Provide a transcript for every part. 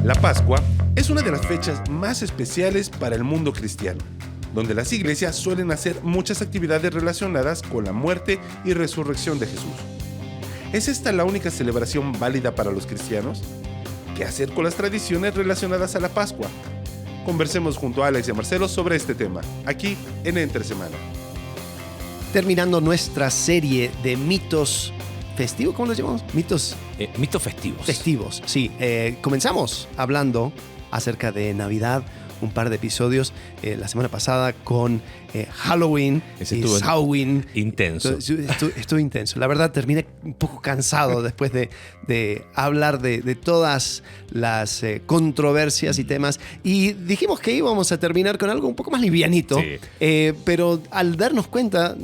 La Pascua es una de las fechas más especiales para el mundo cristiano, donde las iglesias suelen hacer muchas actividades relacionadas con la muerte y resurrección de Jesús. ¿Es esta la única celebración válida para los cristianos? ¿Qué hacer con las tradiciones relacionadas a la Pascua? Conversemos junto a Alex y a Marcelo sobre este tema, aquí en Entre Semana. Terminando nuestra serie de mitos festivos, ¿cómo los llamamos? Mitos festivos. festivos, sí. Comenzamos hablando acerca de Navidad, un par de episodios la semana pasada con Halloween y Samhain. Intenso. Estuvo intenso. La verdad, terminé un poco cansado después de hablar de todas las controversias y temas. Y dijimos que íbamos a terminar con algo un poco más livianito. Sí. Pero al darnos cuenta,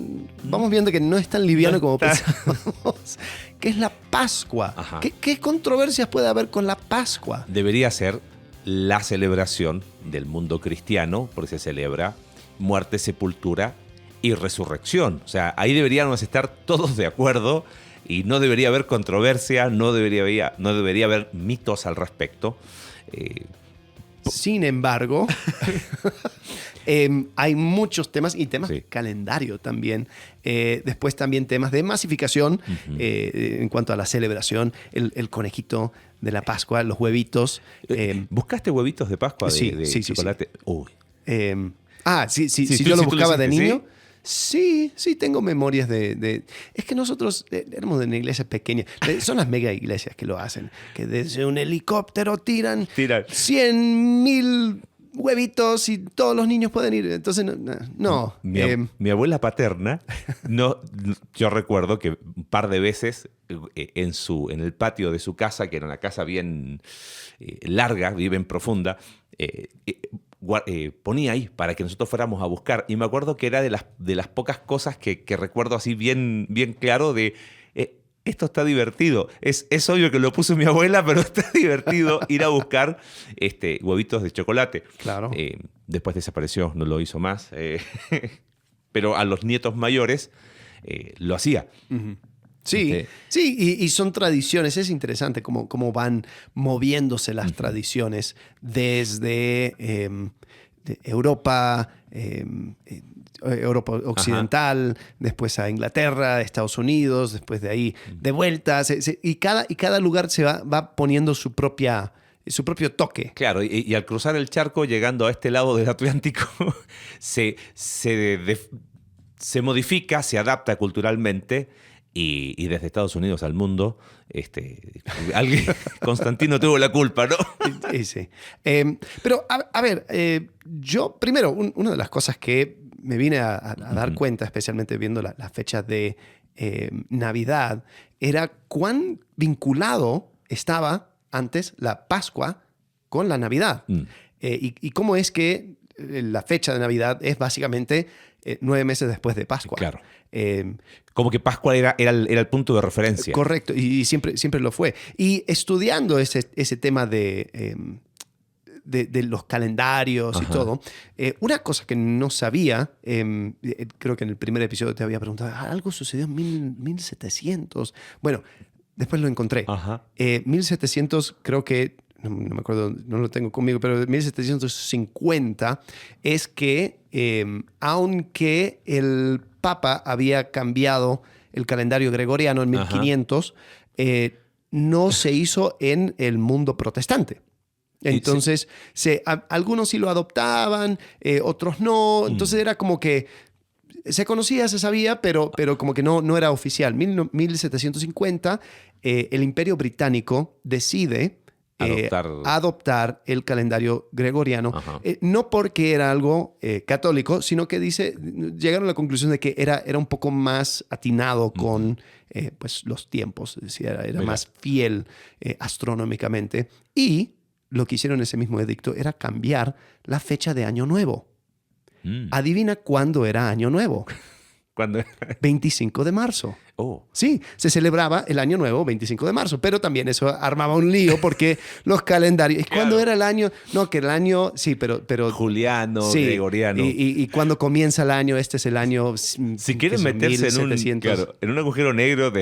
vamos viendo que no es tan liviano como pensábamos. ¿Qué es la Pascua? ¿Qué controversias puede haber con la Pascua? Debería ser la celebración del mundo cristiano, porque se celebra muerte, sepultura y resurrección. O sea, ahí deberíamos estar todos de acuerdo y no debería haber controversia, no debería haber mitos al respecto. Sin embargo, hay muchos temas y temas de calendario también. Después también temas de masificación en cuanto a la celebración, el conejito de la Pascua, los huevitos. ¿Buscaste huevitos de Pascua de chocolate? Sí. Uy. Si yo lo buscaba de niño. Sí, tengo memorias de... Es que nosotros éramos de una iglesia pequeña. Son las mega iglesias que lo hacen. Que desde un helicóptero tiran 100,000 huevitos y todos los niños pueden ir. Entonces, no. Mi abuela paterna, yo recuerdo que un par de veces en el patio de su casa, que era una casa bien larga, bien profunda, ponía ahí para que nosotros fuéramos a buscar. Y me acuerdo que era de las pocas cosas que recuerdo así bien claro de... esto está divertido. Es obvio que lo puso mi abuela, pero está divertido ir a buscar huevitos de chocolate. Claro. Después desapareció, no lo hizo más. Pero a los nietos mayores lo hacía. Uh-huh. Sí, y son tradiciones. Es interesante cómo van moviéndose las tradiciones desde de Europa, Europa occidental, después a Inglaterra, Estados Unidos, después de ahí de vuelta. Y cada lugar se va poniendo su propio toque. Claro, y al cruzar el charco, llegando a este lado del Atlántico, se modifica, se adapta culturalmente. Y desde Estados Unidos al mundo, Constantino tuvo la culpa, ¿no? Sí. Pero, a ver, yo, primero, una de las cosas que me vine a dar cuenta, especialmente viendo la fecha de Navidad, era cuán vinculado estaba antes la Pascua con la Navidad. Y cómo es que la fecha de Navidad es básicamente 9 meses después de Pascua. Claro. Como que Pascua era el punto de referencia. Correcto, y siempre lo fue. Y estudiando ese tema de los calendarios y todo, una cosa que no sabía, creo que en el primer episodio te había preguntado, algo sucedió en 1700. Bueno, después lo encontré. 1700 creo que, no me acuerdo, no lo tengo conmigo, pero 1750 es que aunque el Papa había cambiado el calendario gregoriano en 1500, no se hizo en el mundo protestante. Entonces, algunos sí lo adoptaban, otros no. Entonces era como que se conocía, se sabía, pero como que no era oficial. 1750, el Imperio Británico decide adoptar el calendario gregoriano, no porque era algo católico, sino que llegaron a la conclusión de que era un poco más atinado con pues los tiempos, es decir, era más fiel astronómicamente. Y lo que hicieron en ese mismo edicto era cambiar la fecha de Año Nuevo. Adivina cuándo era Año Nuevo. ¿Cuándo? 25 de marzo. Oh. Sí, se celebraba el Año Nuevo 25 de marzo, pero también eso armaba un lío porque los calendarios... Claro. ¿Cuándo era el año? No, que el año... Sí, pero Juliano, sí, gregoriano. Y cuando comienza el año, este es el año... Si quieren meterse en un agujero negro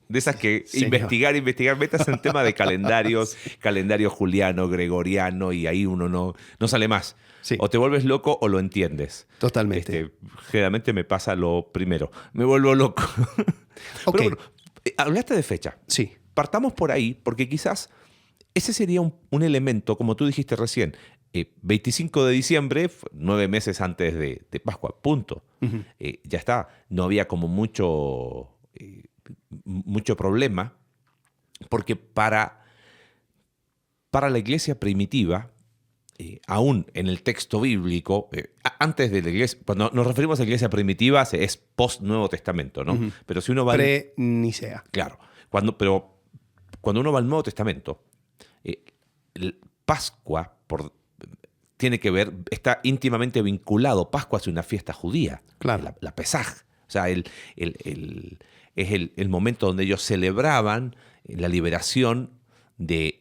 de esas que Señor. investigar, metas en tema de calendarios, calendario juliano, gregoriano, y ahí uno no sale más. Sí. O te vuelves loco o lo entiendes. Totalmente. Generalmente me pasa lo primero. Me vuelvo loco. Ok. Pero bueno, hablaste de fecha. Sí. Partamos por ahí, porque quizás ese sería un elemento, como tú dijiste recién. 25 de diciembre, 9 meses antes de Pascua, punto. Ujú. Ya está. No había como mucho problema, porque para la iglesia primitiva, aún en el texto bíblico, antes de la iglesia, cuando nos referimos a iglesia primitiva, es post-Nuevo Testamento, ¿no? Ujú. Pero si uno va... Pre-Nicea. Claro, pero cuando uno va al Nuevo Testamento, Pascua tiene que ver, está íntimamente vinculado. Pascua es una fiesta judía, Claro. la Pesaj. O sea, es el momento donde ellos celebraban la liberación del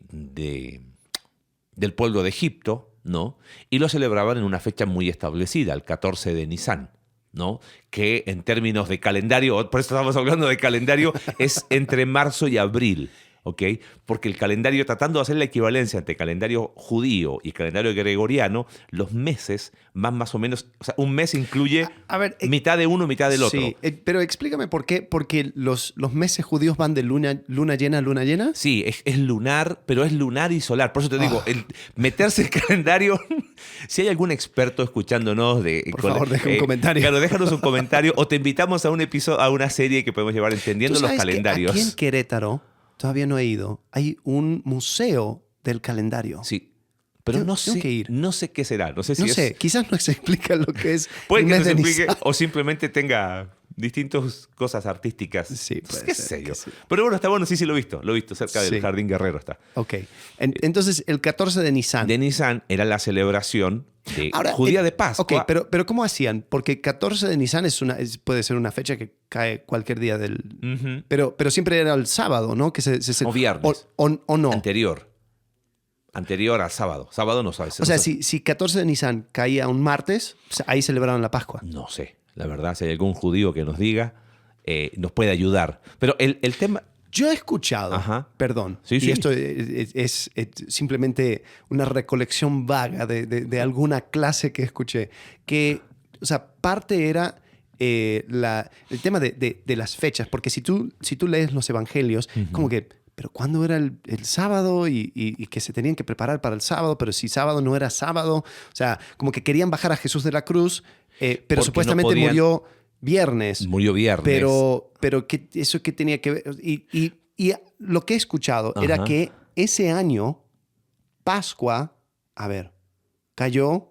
pueblo de Egipto, ¿no? Y lo celebraban en una fecha muy establecida, el 14 de Nisan, ¿no? Que en términos de calendario, por eso estamos hablando de calendario, es entre marzo y abril, ¿ok? Porque el calendario, tratando de hacer la equivalencia entre calendario judío y calendario gregoriano, los meses van más o menos, o sea, un mes incluye A ver, mitad de uno, mitad del otro. Sí, pero explícame por qué. Porque los meses judíos van de luna llena a luna llena. Sí, es lunar, pero es lunar y solar. Por eso te digo, el meterse el calendario. Si hay algún experto escuchándonos, Por favor, deja un comentario. Claro, déjanos un comentario o te invitamos a un episodio, a una serie que podemos llevar entendiendo ¿Tú los sabes que calendarios. aquí en Querétaro, todavía no he ido, hay un museo del calendario. Sí, pero Tengo que ir. no sé qué será. No sé si No es. sé, quizás no se explica lo que es. Puede un que mes no se de explique Nisan. o simplemente tenga distintas cosas artísticas. Sí, puede ¿Qué ser sé yo? que sí. Pero bueno, está bueno, sí lo he visto. Lo he visto cerca del Sí. Jardín Guerrero está. Ok. Entonces, el 14 de Nisan. De Nisan era la celebración Ahora, judía de Pascua. Ok, pero ¿cómo hacían? Porque 14 de Nisan puede ser una fecha que cae cualquier día del... Ujú. Pero siempre era el sábado, ¿no? Que O viernes. O no. Anterior al sábado. Sábado no sabes. O sea, si 14 de Nisan caía un martes, ahí celebraban la Pascua. No sé. La verdad, si hay algún judío que nos diga, nos puede ayudar. Pero el tema... Yo he escuchado, Ajá. perdón, Sí, y sí. esto es simplemente una recolección vaga de alguna clase que escuché, que, o sea, parte era el tema de las fechas, porque si tú lees los evangelios, como que, pero ¿cuándo era el sábado? Y que se tenían que preparar para el sábado, pero si sábado no era sábado, o sea, como que querían bajar a Jesús de la cruz, pero Porque supuestamente no podían- murió viernes. Murió viernes. Pero ¿eso qué tenía que ver? Y lo que he escuchado era Ajá. que ese año, Pascua, cayó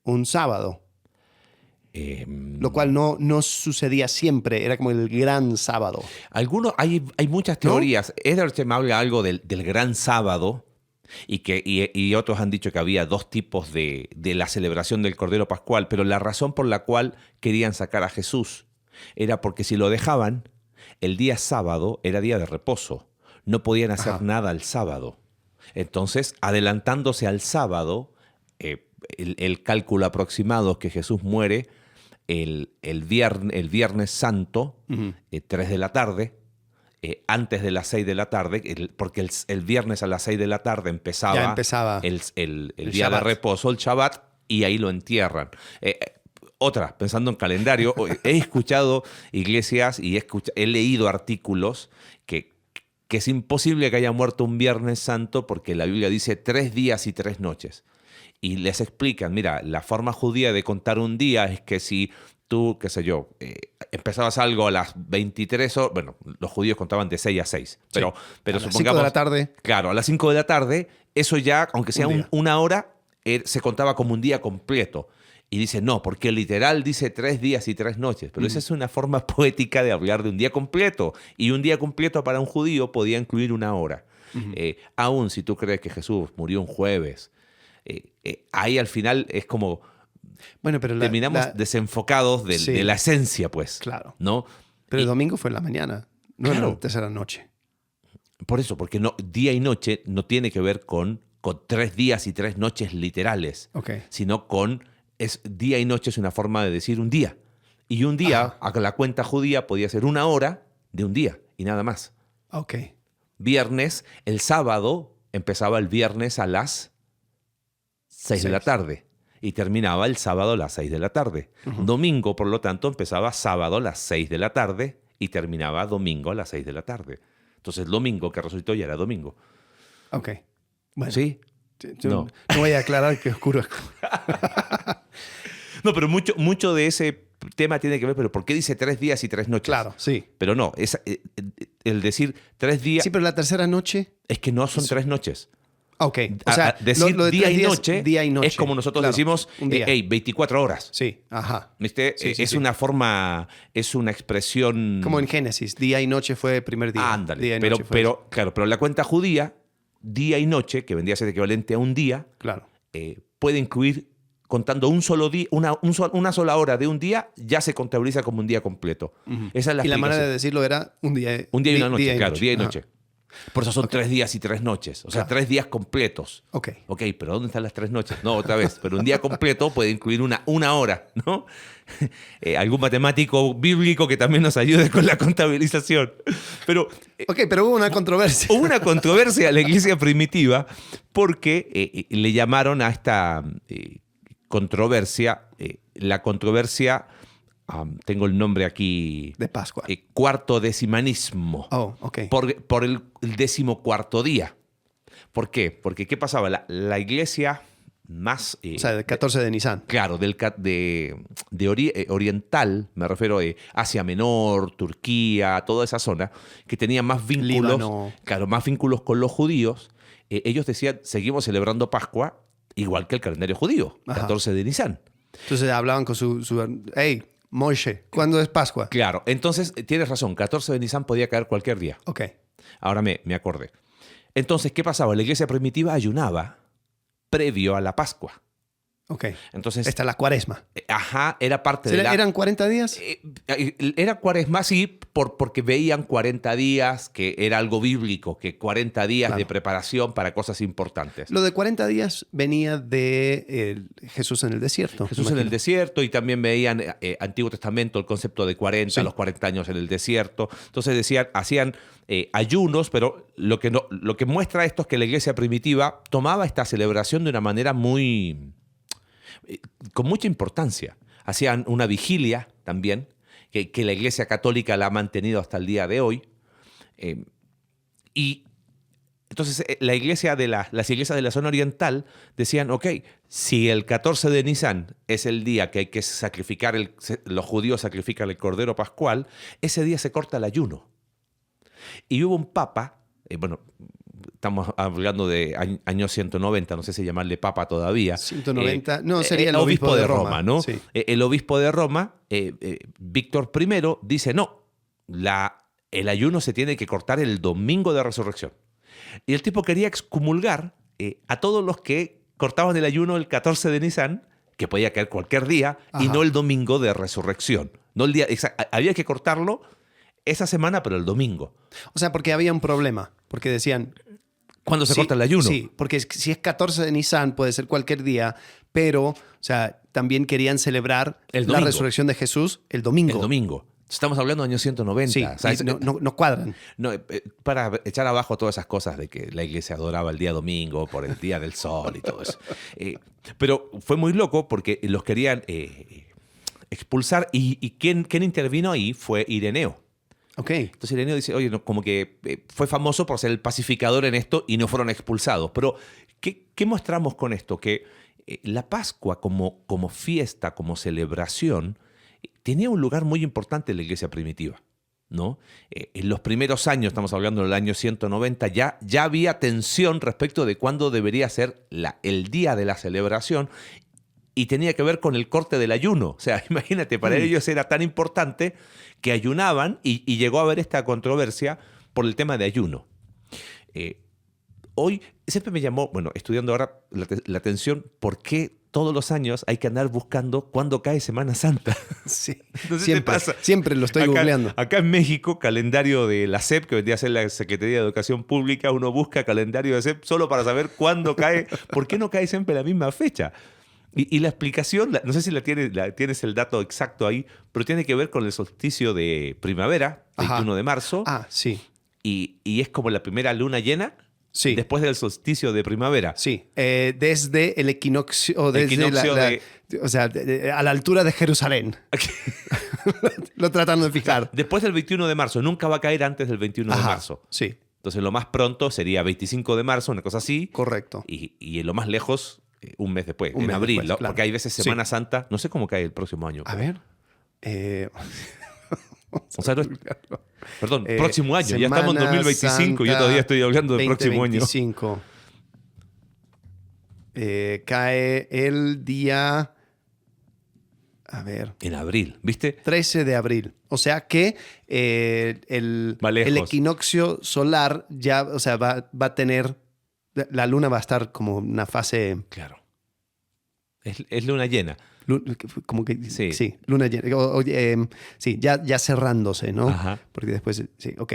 un sábado, lo cual no sucedía siempre, era como el gran sábado. Hay muchas teorías. Edersheim me habla algo del gran sábado y otros han dicho que había dos tipos de la celebración del Cordero Pascual, pero la razón por la cual querían sacar a Jesús era porque si lo dejaban, el día sábado era día de reposo. No podían hacer Ajá. nada el sábado. Entonces, adelantándose al sábado, el cálculo aproximado es que Jesús muere el viernes santo, 3 de la tarde, antes de las 6 de la tarde, porque el viernes a las 6 de la tarde Ya empezaba el el día Shabbat. de reposo, el Shabbat, y ahí lo entierran. Otra, pensando en calendario, he escuchado iglesias y he leído artículos que es imposible que haya muerto un Viernes Santo porque la Biblia dice 3 días y 3 noches. Y les explican, mira, la forma judía de contar un día es que si tú, qué sé yo, empezabas algo a las 23 horas, bueno, los judíos contaban de 6 a 6, pero a las 5 supongamos... de la tarde. Claro, a las 5 de la tarde, eso ya, aunque sea Un día. una hora, se contaba como un día completo. Y dice, no, porque literal dice 3 días y 3 noches. Pero esa es una forma poética de hablar de un día completo. Y un día completo para un judío podía incluir una hora. Aún si tú crees que Jesús murió un jueves, ahí al final es como... Bueno, pero terminamos desenfocados Sí. de la esencia, pues. Claro. ¿No? Pero el Y- domingo fue en la mañana, no en Claro. la tercera noche. Por eso, porque día y noche no tiene que ver con 3 días y 3 noches literales, Ok. sino día y noche es una forma de decir un día. Y un día, a la cuenta judía, podía ser una hora de un día. y nada más. Ok. Viernes, el sábado empezaba el viernes a las 6 de la tarde y terminaba el sábado a las 6 de la tarde. Domingo, por lo tanto, empezaba sábado a las 6 de la tarde y terminaba domingo a las 6 de la tarde. Entonces, el domingo que resucitó ya era domingo. Ok. Bueno. ¿Sí? Yo No. no voy a aclarar que oscuro es. No, pero mucho de ese tema tiene que ver, pero ¿por qué dice 3 días y 3 noches? Claro, sí. Pero no, el decir 3 días Sí, pero la tercera noche. es que no son 3 noches. Ok. O sea, Decir lo de día, 3 y días, noche día y noche. es como nosotros Claro, decimos, un día. 24 horas. Sí, ajá. ¿Viste? Sí, sí, es sí. una forma, es una expresión... Como en Génesis, día y noche fue el primer día. Ándale. Día y Pero, noche fue pero, claro, pero la cuenta judía, día y noche, que vendría a ser equivalente a un día, claro. puede incluir, contando un solo día, una sola hora de un día, ya se contabiliza como un día completo. Esa es la Y la manera de explicación. decirlo era un día. Un día y una noche, claro, día y Ajá. noche. Por eso son 3 días y 3 noches. O sea, Claro. 3 días completos. Ok. Ok, pero ¿dónde están las 3 noches? No, otra vez. Pero un día completo puede incluir una hora, ¿no? Algún matemático bíblico que también nos ayude con la contabilización. Pero Ok, pero hubo una controversia. hubo una controversia en la iglesia primitiva porque le llamaron a esta controversia, la controversia, tengo el nombre aquí, De Pascua. cuartodecimanismo. Oh, ok. Por el 14º día. ¿Por qué? Porque ¿qué pasaba? La iglesia más... O sea, el 14 de Nisan. Claro, oriental, me refiero a Asia Menor, Turquía, toda esa zona, que tenía más vínculos, Líbano. claro, más vínculos con los judíos. Ellos decían, seguimos celebrando Pascua igual que el calendario judío, Ajá. 14 de Nisan. Entonces hablaban con su hey, Moshe, ¿cuándo es Pascua? Claro, entonces tienes razón, 14 de Nisan podía caer cualquier día. Ok. Ahora me acordé. Entonces, ¿qué pasaba? La iglesia primitiva ayunaba previo a la Pascua. Ok. Entonces, Esta es la cuaresma. era parte de la... ¿Eran 40 días? Era cuaresma, sí, porque veían 40 días, que era algo bíblico, que 40 días Claro. de preparación para cosas importantes. Lo de 40 días venía de Jesús en el desierto. Jesús en el desierto, y también veían Antiguo Testamento, el concepto de 40, Sí. los 40 años en el desierto. Entonces decían, hacían ayunos, pero lo que muestra esto es que la iglesia primitiva tomaba esta celebración de una manera muy... con mucha importancia. Hacían una vigilia también, que la Iglesia Católica la ha mantenido hasta el día de hoy. Y entonces las iglesias de la zona oriental decían, ok, si el 14 de Nisan es el día que hay que sacrificar, los judíos sacrifican el Cordero Pascual, ese día se corta el ayuno. Y hubo un papa, estamos hablando de año 190, no sé si llamarle papa todavía. 190, no, sería el obispo de Roma, ¿no? sí. El obispo de Roma, Víctor I, dice, no, el ayuno se tiene que cortar el domingo de resurrección. Y el tipo quería excomulgar a todos los que cortaban el ayuno el 14 de Nisan, que podía caer cualquier día, y Ajá. no el domingo de resurrección. No el día, había que cortarlo esa semana, pero el domingo. O sea, porque había un problema. Porque decían... ¿Cuándo se sí, corta el ayuno? Sí, porque si es 14 de Nisan puede ser cualquier día, pero, o sea, también querían celebrar El la domingo. resurrección de Jesús el domingo. El domingo. Estamos hablando de año 190. Sí, O sea, y no cuadran. No, para echar abajo todas esas cosas de que la iglesia adoraba el día domingo por el día del sol y todo eso. Pero fue muy loco porque los querían expulsar, y ¿quién intervino ahí? Fue Ireneo. Ok. Entonces Ireneo dice, oye, no, como que fue famoso por ser el pacificador en esto y no fueron expulsados. Pero, ¿qué mostramos con esto? Que la Pascua como fiesta, como celebración, tenía un lugar muy importante en la iglesia primitiva, ¿no? En los primeros años, estamos hablando del año 190, ya había tensión respecto de cuándo debería ser el día de la celebración, y tenía que ver con el corte del ayuno. O sea, imagínate, para ellos era tan importante que ayunaban, y llegó a haber esta controversia por el tema de ayuno. Hoy siempre me llamó, estudiando ahora la atención, por qué todos los años hay que andar buscando cuándo cae Semana Santa. Sí. No sé si Siempre, te pasa. siempre lo estoy googleando. Acá en México, calendario de la SEP, que vendría a ser la Secretaría de Educación Pública, uno busca calendario de SEP solo para saber cuándo cae. ¿Por qué no cae siempre la misma fecha? Y la explicación, no sé si tienes el dato exacto ahí, pero tiene que ver con el solsticio de primavera, 21 de marzo. Sí. Y es como la primera luna llena Sí. después del solsticio de primavera. Sí, desde el equinoccio, o desde Equinoccio o sea, a la altura de Jerusalén. Lo tratando de fijar. Después del 21 de marzo, nunca va a caer antes del 21 de marzo. Sí, Entonces lo más pronto sería 25 de marzo, una cosa así. correcto. Y en lo más lejos, un mes después, Un en mes abril. después, claro. Porque hay veces Semana Santa, no sé cómo cae el próximo año. A ver. O sea, perdón, próximo año. Ya estamos en Semana 2025 y yo todavía estoy hablando del próximo año. 2025. Cae el día... A ver. En abril, ¿viste? 13 de abril. O sea que el equinoccio solar ya, o sea, va a tener... La luna va a estar como una fase... Claro. Es luna llena. Como que Sí. luna llena. Sí, ya cerrándose, ¿no? Ajá. Porque después, sí, ok.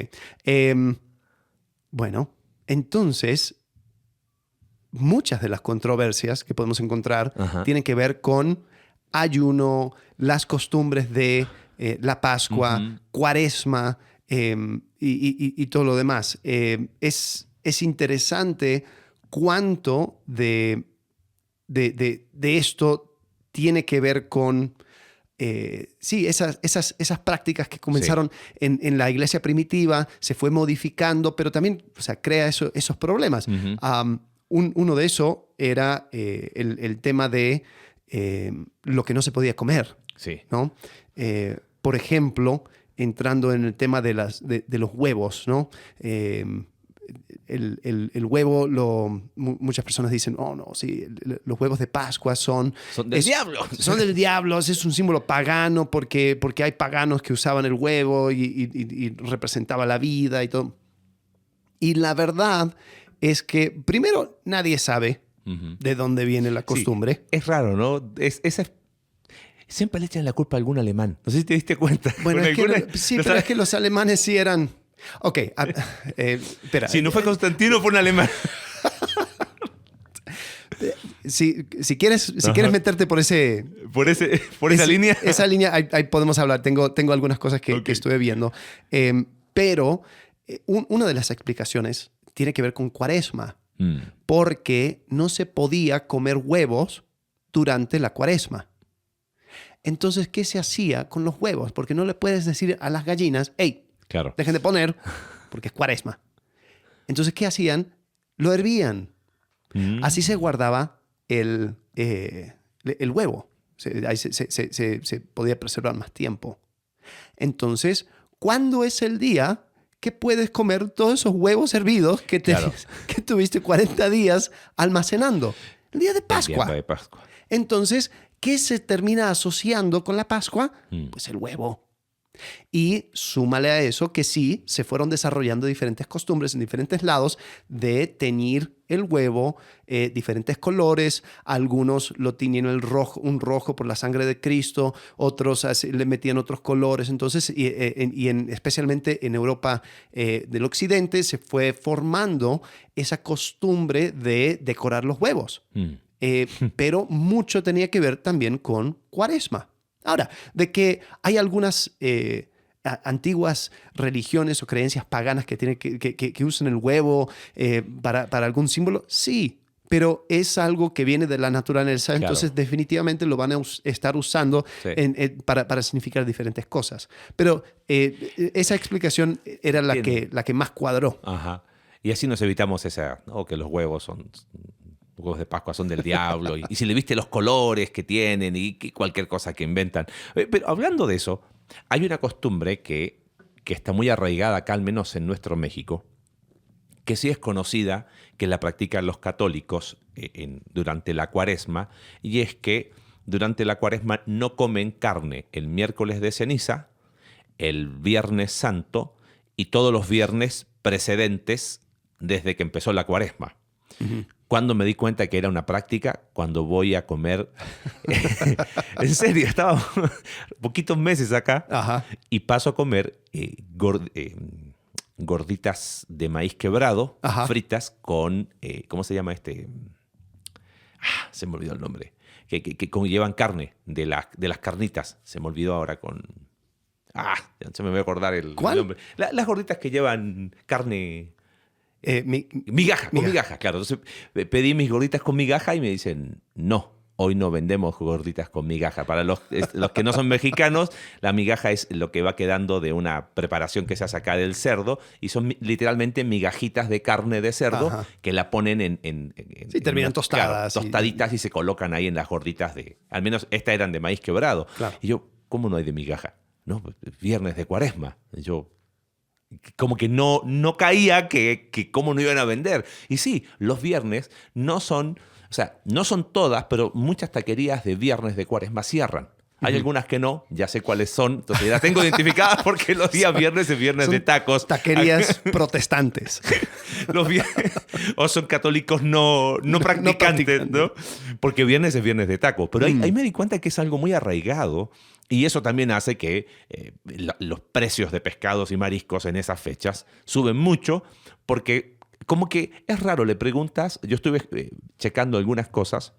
Bueno, entonces, muchas de las controversias que podemos encontrar Ajá. tienen que ver con ayuno, las costumbres de la Pascua, Cuaresma y todo lo demás. Es interesante cuánto de esto tiene que ver con esas prácticas que comenzaron en la iglesia primitiva, se fue modificando, pero también, o sea, crea esos problemas. Uno de esos era el tema de lo que no se podía comer. Sí. ¿No? Por ejemplo, entrando en el tema de los huevos, ¿no? El huevo, muchas personas dicen, oh no, sí, los huevos de Pascua son del diablo. Son del diablo, es un símbolo pagano porque hay paganos que usaban el huevo y representaba la vida y todo. Y la verdad es que, primero, nadie sabe de dónde viene la costumbre. Sí, es raro, ¿no? Siempre le echan la culpa a algún alemán. No sé si te diste cuenta. Bueno, pero es que los alemanes sí eran... Ok, espera. Si no fue Constantino, fue un alemán. Si quieres meterte por esa línea. Esa línea, ahí podemos hablar. Tengo algunas cosas que estuve viendo. Pero una de las explicaciones tiene que ver con Cuaresma. Porque no se podía comer huevos durante la Cuaresma. Entonces, ¿qué se hacía con los huevos? Porque no le puedes decir a las gallinas, hey, claro, dejen de poner, porque es Cuaresma. Entonces, ¿qué hacían? Lo hervían. Así se guardaba el huevo. Se podía preservar más tiempo. Entonces, ¿cuándo es el día que puedes comer todos esos huevos hervidos que tuviste 40 días almacenando? El día de Pascua. El día de Pascua. Entonces, ¿qué se termina asociando con la Pascua? Pues el huevo. Y súmale a eso que sí, se fueron desarrollando diferentes costumbres en diferentes lados de teñir el huevo, diferentes colores. Algunos lo tiñen un rojo por la sangre de Cristo, otros le metían otros colores. Entonces, especialmente en Europa del Occidente, se fue formando esa costumbre de decorar los huevos. Pero mucho tenía que ver también con Cuaresma. Ahora, de que hay algunas antiguas religiones o creencias paganas que usan el huevo para algún símbolo, sí, pero es algo que viene de la naturaleza, claro. Entonces definitivamente lo van a estar usando para significar diferentes cosas. Pero esa explicación era la que más cuadró. Ajá. Y así nos evitamos que los huevos de Pascua son del diablo, y si le viste los colores que tienen y cualquier cosa que inventan. Pero hablando de eso, hay una costumbre que está muy arraigada acá, al menos en nuestro México, que sí es conocida, que la practican los católicos durante la Cuaresma, y es que durante la Cuaresma no comen carne el miércoles de ceniza, el Viernes Santo y todos los viernes precedentes desde que empezó la Cuaresma. Uh-huh. Cuando me di cuenta que era una práctica, cuando voy a comer, en serio, estaba poquitos meses acá. Ajá. Y paso a comer gorditas de maíz quebrado, ajá, fritas con, ¿cómo se llama este? Se me olvidó el nombre. que llevan carne de las carnitas. Se me olvidó ahora con... ya se me voy a acordar el nombre. Las gorditas que llevan carne... Migaja, con migaja, claro. Entonces pedí mis gorditas con migaja y me dicen, no, hoy no vendemos gorditas con migaja. Para los que no son mexicanos, la migaja es lo que va quedando de una preparación que se hace acá del cerdo y son literalmente migajitas de carne de cerdo. Ajá. Que la ponen sí, terminan tostadas. Claro, tostaditas y se colocan ahí en las gorditas de... Al menos estas eran de maíz quebrado. Claro. Y yo, ¿cómo no hay de migaja? No, viernes de Cuaresma. Yo... Como que no caía que cómo no iban a vender. Y sí, los viernes no son todas, pero muchas taquerías de viernes de Cuaresma cierran. Hay algunas que no, ya sé cuáles son, entonces las tengo identificadas porque los días viernes es viernes de tacos. Taquerías protestantes. O son católicos no practicantes, ¿no? Porque viernes es viernes de tacos. Pero ahí me di cuenta que es algo muy arraigado y eso también hace que los precios de pescados y mariscos en esas fechas suben mucho porque como que es raro, le preguntas, yo estuve checando algunas cosas.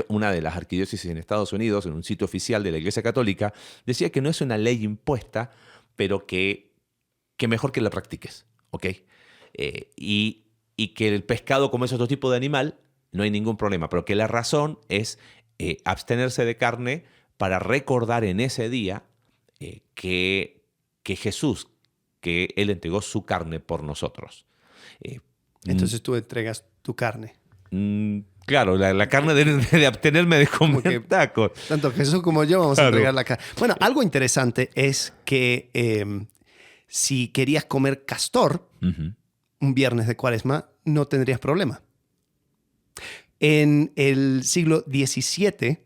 Una de las arquidiócesis en Estados Unidos, en un sitio oficial de la Iglesia Católica, decía que no es una ley impuesta, pero que mejor que la practiques, ¿ok? Y que el pescado, como es otro tipo de animal, no hay ningún problema, pero que la razón es abstenerse de carne para recordar en ese día que Jesús, que Él entregó su carne por nosotros. Entonces tú entregas tu carne. Claro, la carne de abstenerme de comer tacos. Tanto Jesús como yo vamos a entregar la carne. Bueno, algo interesante es que si querías comer castor un viernes de Cuaresma, no tendrías problema. En el siglo XVII,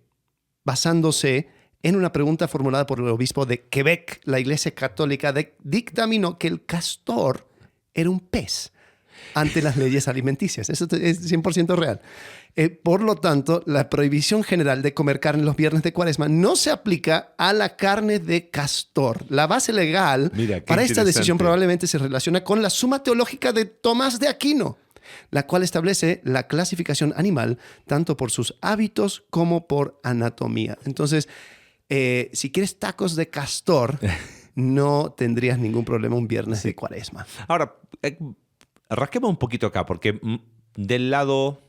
basándose en una pregunta formulada por el obispo de Quebec, la Iglesia Católica dictaminó que el castor era un pez ante las leyes alimenticias. Eso es 100% real. Por lo tanto, la prohibición general de comer carne los viernes de Cuaresma no se aplica a la carne de castor. La base legal para esta decisión probablemente se relaciona con la Suma Teológica de Tomás de Aquino, la cual establece la clasificación animal tanto por sus hábitos como por anatomía. Entonces, si quieres tacos de castor, no tendrías ningún problema un viernes de Cuaresma. Ahora, rasquemos un poquito acá, porque del lado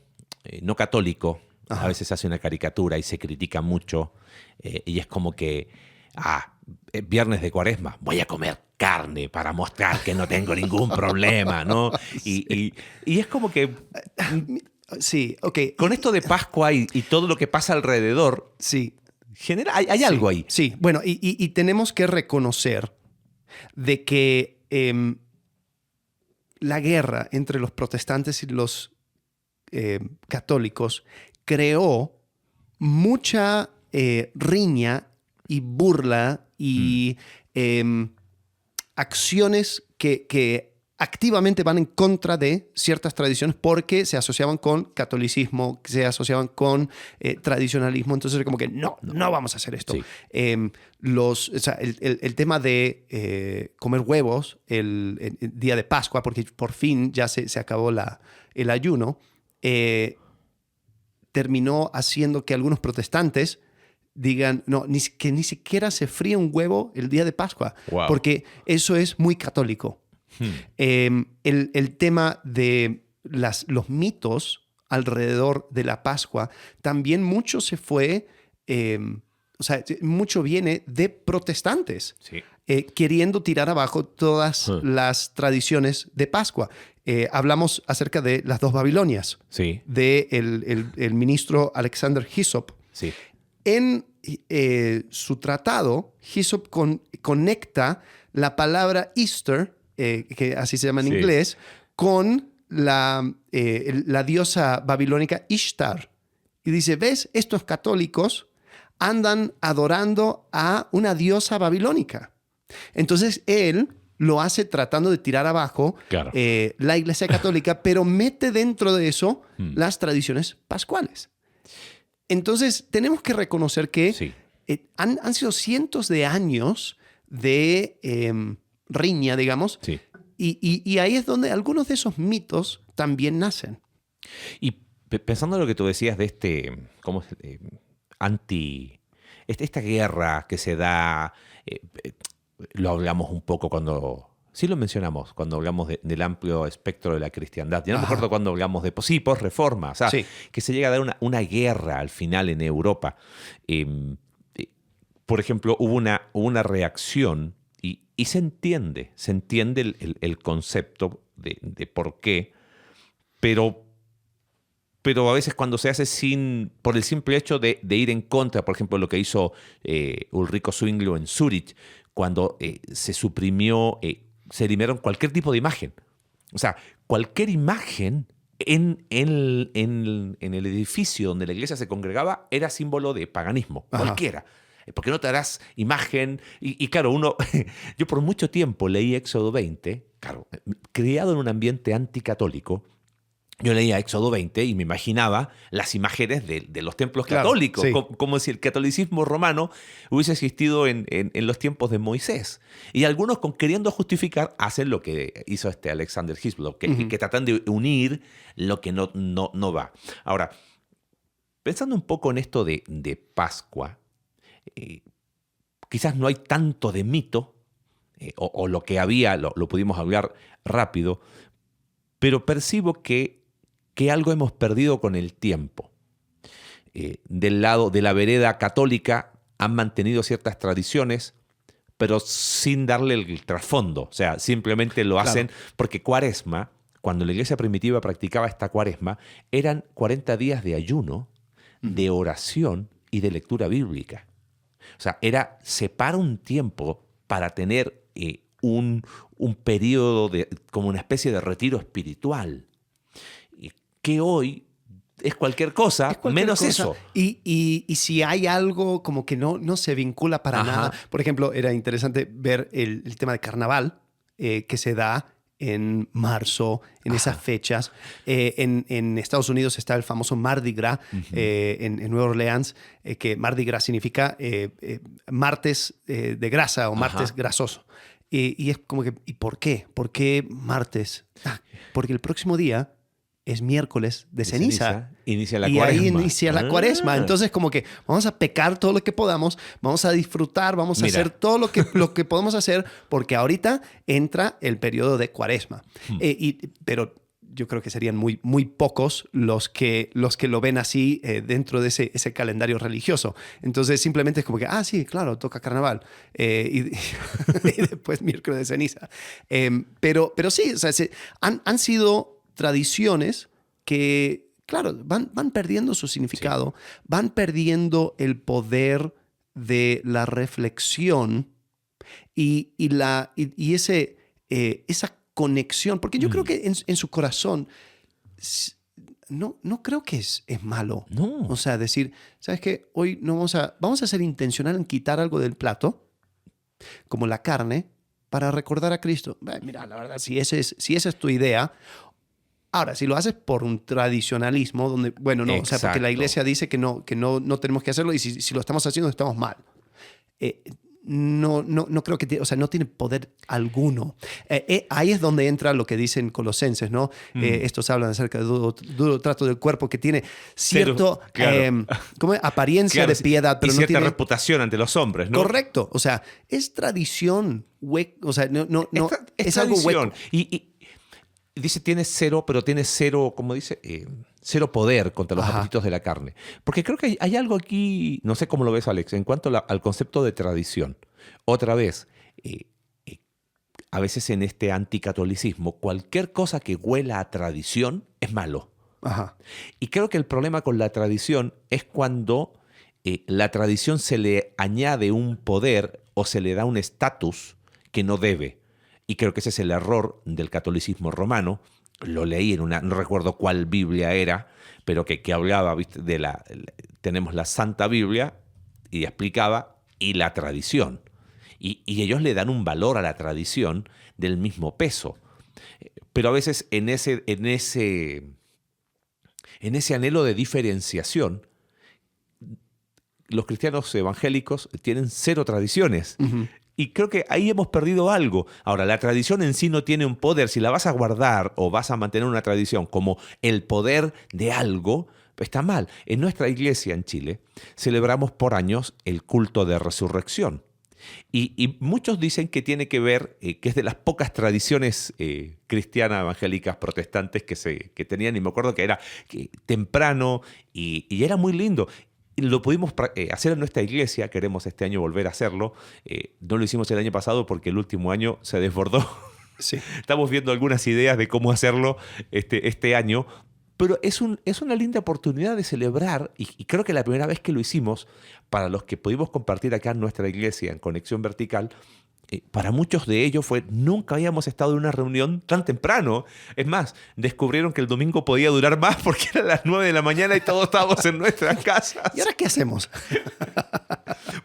no católico a veces se hace una caricatura y se critica mucho y es como que, viernes de Cuaresma, voy a comer carne para mostrar que no tengo ningún problema, ¿no? Sí. Y es como que... Sí, ok. Con esto de Pascua y todo lo que pasa alrededor, sí. Hay algo ahí. Sí, bueno, y tenemos que reconocer de que la guerra entre los protestantes y los católicos creó mucha riña y burla y acciones que activamente van en contra de ciertas tradiciones porque se asociaban con catolicismo, se asociaban con tradicionalismo. Entonces, como que no vamos a hacer esto. Sí. El tema de comer huevos el día de Pascua, porque por fin ya se acabó el ayuno, terminó haciendo que algunos protestantes digan, que ni siquiera se fríe un huevo el día de Pascua, porque eso es muy católico. El tema de los mitos alrededor de la Pascua, también mucho se fue, mucho viene de protestantes, sí. Queriendo tirar abajo todas las tradiciones de Pascua. Hablamos acerca de las dos Babilonias, sí. de el ministro Alexander Hyssop. Sí. En su tratado, Hyssop conecta la palabra Easter, que así se llama en inglés, con la diosa babilónica Ishtar. Y dice, ¿ves? Estos católicos andan adorando a una diosa babilónica. Entonces él lo hace tratando de tirar abajo la Iglesia Católica, pero mete dentro de eso las tradiciones pascuales. Entonces tenemos que reconocer que han sido cientos de años de riña, digamos, y ahí es donde algunos de esos mitos también nacen. Y Pensando en lo que tú decías de ¿cómo es? Esta guerra que se da, lo hablamos un poco cuando, sí lo mencionamos, cuando hablamos del amplio espectro de la cristiandad. Ya no me acuerdo cuando hablamos de, sí, posreforma, o sea, Sí. que se llega a dar una guerra al final en Europa. Por ejemplo, hubo una reacción y se entiende el concepto de por qué, pero a veces cuando se hace por el simple hecho de ir en contra, por ejemplo, lo que hizo Ulrico Zwinglio en Zúrich, cuando se eliminaron cualquier tipo de imagen. O sea, cualquier imagen en el edificio donde la iglesia se congregaba era símbolo de paganismo, cualquiera. Porque no te harás imagen. Y claro, yo por mucho tiempo leí Éxodo 20, claro, criado en un ambiente anticatólico. Yo leía Éxodo 20 y me imaginaba las imágenes de los templos católicos, sí. como si el catolicismo romano hubiese existido en los tiempos de Moisés. Y algunos, queriendo justificar, hacen lo que hizo Alexander Hislop, que tratan de unir lo que no va. Ahora, pensando un poco en esto de Pascua, quizás no hay tanto de mito, o lo que había, lo pudimos hablar rápido, pero percibo que algo hemos perdido con el tiempo. Del lado de la vereda católica han mantenido ciertas tradiciones, pero sin darle el trasfondo. O sea, simplemente lo hacen porque Cuaresma, cuando la iglesia primitiva practicaba esta Cuaresma, eran 40 días de ayuno, de oración y de lectura bíblica. O sea, separa un tiempo para tener un periodo como una especie de retiro espiritual. Que hoy es cualquier cosa, menos eso. Y si hay algo como que no se vincula para nada. Por ejemplo, era interesante ver el tema de carnaval que se da en marzo, en esas fechas. En Estados Unidos está el famoso Mardi Gras en Nueva Orleans, que Mardi Gras significa martes de grasa o martes grasoso. Y es como que, ¿y por qué? ¿Por qué martes? Porque el próximo día es miércoles de ceniza. Inicia la y cuaresma. Ahí inicia la cuaresma. Entonces, como que vamos a pecar todo lo que podamos, vamos a disfrutar, vamos a hacer todo lo que podemos hacer, porque ahorita entra el periodo de cuaresma. Pero yo creo que serían muy, muy pocos los que lo ven así dentro de ese calendario religioso. Entonces, simplemente es como que, sí, claro, toca carnaval. Y después miércoles de ceniza. Pero sí, o sea, han sido tradiciones que, claro, van perdiendo su significado, van perdiendo el poder de la reflexión y esa conexión, porque yo creo que en su corazón no creo que es malo. No. O sea, decir, ¿sabes qué? Hoy no vamos a ser intencional en quitar algo del plato, como la carne, para recordar a Cristo. Mira, la verdad, si esa es tu idea. Ahora, si lo haces por un tradicionalismo, donde, bueno, no, o sea, porque la iglesia dice que no tenemos que hacerlo y si lo estamos haciendo, estamos mal. No creo que, o sea, no tiene poder alguno. Ahí es donde entra lo que dicen Colosenses, ¿no? Estos hablan acerca del duro trato del cuerpo que tiene cierto, ¿cómo es? Apariencia de piedad, pero y no cierta tiene reputación ante los hombres, ¿no? Correcto. O sea, es tradición, o sea, es algo hueco. Y dice, tiene cero, pero tiene cero, como dice, cero poder contra los apetitos de la carne. Porque creo que hay algo aquí, no sé cómo lo ves, Alex, en cuanto al concepto de tradición. Otra vez, a veces en este anticatolicismo, cualquier cosa que huela a tradición es malo. Y creo que el problema con la tradición es cuando la tradición se le añade un poder o se le da un estatus que no debe. Y creo que ese es el error del catolicismo romano. Lo leí en no recuerdo cuál Biblia era, pero que hablaba, ¿viste? Tenemos la Santa Biblia y explicaba, y la tradición. Y ellos le dan un valor a la tradición del mismo peso. Pero a veces en ese anhelo de diferenciación, los cristianos evangélicos tienen cero tradiciones. Y creo que ahí hemos perdido algo. Ahora, la tradición en sí no tiene un poder. Si la vas a guardar o vas a mantener una tradición como el poder de algo, está mal. En nuestra iglesia en Chile celebramos por años el culto de resurrección. Y muchos dicen que tiene que ver, que es de las pocas tradiciones cristianas, evangélicas, protestantes que tenían. Y me acuerdo que era temprano y era muy lindo. Lo pudimos hacer en nuestra iglesia, queremos este año volver a hacerlo. No lo hicimos el año pasado porque el último año se desbordó. Sí. Estamos viendo algunas ideas de cómo hacerlo este año, pero es una linda oportunidad de celebrar, y creo que la primera vez que lo hicimos, para los que pudimos compartir acá en nuestra iglesia en Conexión Vertical, para muchos de ellos nunca habíamos estado en una reunión tan temprano. Es más, descubrieron que el domingo podía durar más porque eran las 9 de la mañana y todos estábamos en nuestras casas. ¿Y ahora qué hacemos?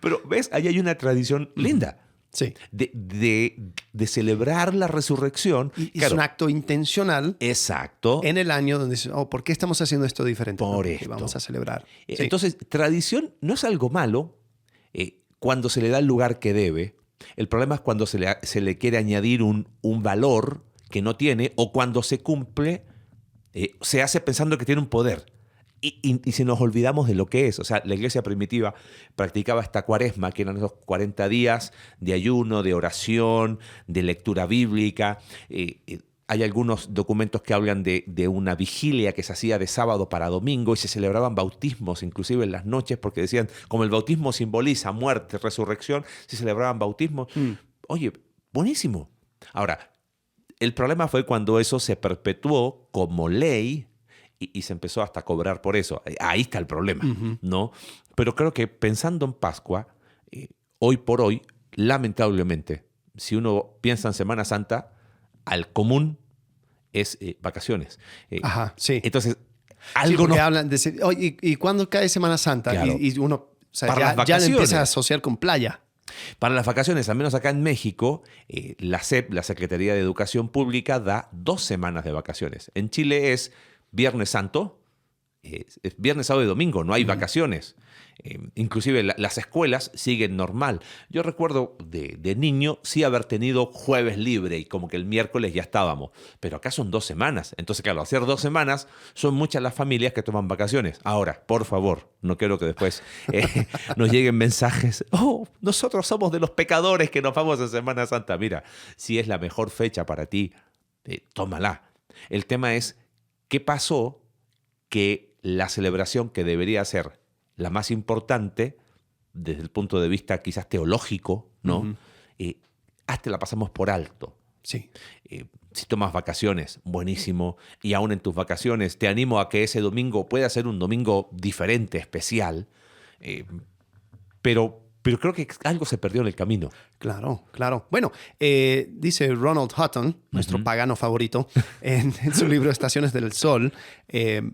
Pero, ¿ves? Ahí hay una tradición linda. Sí. De celebrar la resurrección. Y claro, es un acto intencional. Exacto. En el año donde dices, ¿por qué estamos haciendo esto diferente? Por ¿No? esto. Que vamos a celebrar. Sí. Entonces, tradición no es algo malo cuando se le da el lugar que debe. El problema es cuando se le quiere añadir un valor que no tiene, o cuando se cumple, se hace pensando que tiene un poder. Y si nos olvidamos de lo que es. O sea, la iglesia primitiva practicaba esta cuaresma, que eran esos 40 días de ayuno, de oración, de lectura bíblica. Hay algunos documentos que hablan de una vigilia que se hacía de sábado para domingo, y se celebraban bautismos inclusive en las noches, porque decían, como el bautismo simboliza muerte, resurrección, se celebraban bautismos. Oye, buenísimo. Ahora, el problema fue cuando eso se perpetuó como ley y se empezó hasta a cobrar por eso. Ahí está el problema, ¿no? Pero creo que pensando en Pascua, hoy por hoy, lamentablemente, si uno piensa en Semana Santa, al común es vacaciones. Ajá, sí. Entonces, Sí, algo porque no... hablan de... Oye, ¿y cuándo cae Semana Santa? Claro. Y uno, o sea, Para las ya le vacaciones. empieza a asociar con playa. Para las vacaciones, al menos acá en México, la SEP, la Secretaría de Educación Pública, da 2 semanas de vacaciones. En Chile es Viernes Santo, es viernes, sábado y domingo, no hay vacaciones. Inclusive las escuelas siguen normal. Yo recuerdo de niño sí haber tenido jueves libre y como que el miércoles ya estábamos. Pero acá son 2 semanas. Entonces, claro, hacer 2 semanas son muchas las familias que toman vacaciones. Ahora, por favor, no quiero que después nos lleguen mensajes. Oh, nosotros somos de los pecadores que nos vamos en Semana Santa. Mira, si es la mejor fecha para ti, tómala. El tema es, ¿qué pasó que la celebración que debería ser la más importante desde el punto de vista quizás teológico, ¿no? Hasta la pasamos por alto? Sí. Si tomas vacaciones, buenísimo. Y aún en tus vacaciones te animo a que ese domingo pueda ser un domingo diferente, especial. Pero creo que algo se perdió en el camino. Claro, claro. Bueno, dice Ronald Hutton, nuestro pagano favorito, en su libro Estaciones del Sol,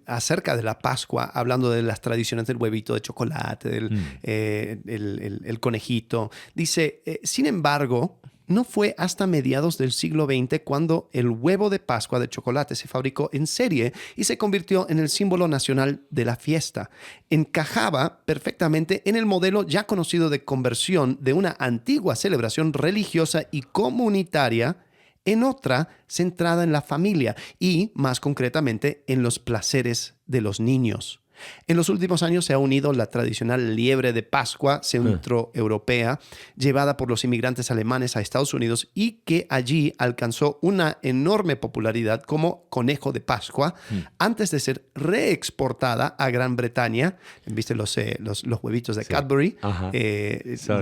acerca de la Pascua, hablando de las tradiciones del huevito de chocolate, el conejito. Dice, sin embargo, no fue hasta mediados del siglo XX cuando el huevo de Pascua de chocolate se fabricó en serie y se convirtió en el símbolo nacional de la fiesta. Encajaba perfectamente en el modelo ya conocido de conversión de una antigua celebración religiosa y comunitaria en otra centrada en la familia y, más concretamente, en los placeres de los niños. En los últimos años se ha unido la tradicional liebre de Pascua centroeuropea, llevada por los inmigrantes alemanes a Estados Unidos y que allí alcanzó una enorme popularidad como conejo de Pascua, antes de ser reexportada a Gran Bretaña. ¿Viste los huevitos de Cadbury?